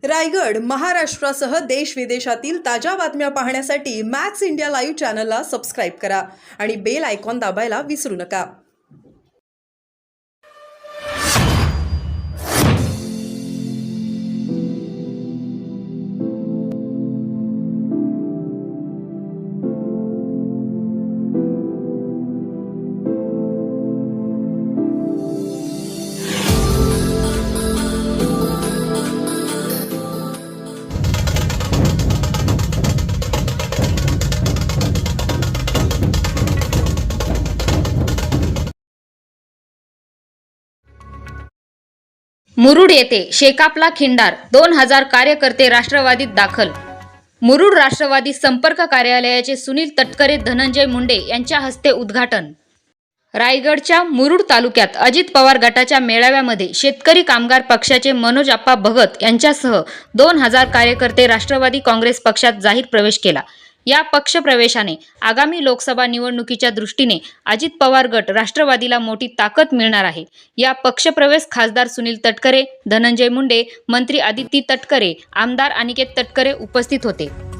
रायगड, महाराष्ट्रासह देश विदेशातील ताज्या बातम्या पाहण्यासाठी मॅक्स इंडिया लाईव्ह चॅनलला सबस्क्राईब करा आणि बेल आयकॉन दाबायला विसरू नका. मुरुड येथे शेकापला खिंडार 2000 कार्यकर्ते राष्ट्रवादीत दाखल. मुरुड राष्ट्रवादी संपर्क कार्यालयाचे सुनील तटकरे, धनंजय मुंडे यांच्या हस्ते उद्घाटन. रायगडच्या मुरुड तालुक्यात अजित पवार गटाच्या मेळाव्यामध्ये शेतकरी कामगार पक्षाचे मनोज आप्पा भगत यांच्यासह 2000 कार्यकर्ते राष्ट्रवादी काँग्रेस पक्षात जाहीर प्रवेश केला. या पक्षप्रवेशाने आगामी लोकसभा निवडणुकीच्या दृष्टीने अजित पवार गट राष्ट्रवादीला मोठी ताकद मिळणार आहे. या पक्षप्रवेश खासदार सुनील तटकरे, धनंजय मुंडे, मंत्री आदिती तटकरे, आमदार अनिकेत तटकरे उपस्थित होते.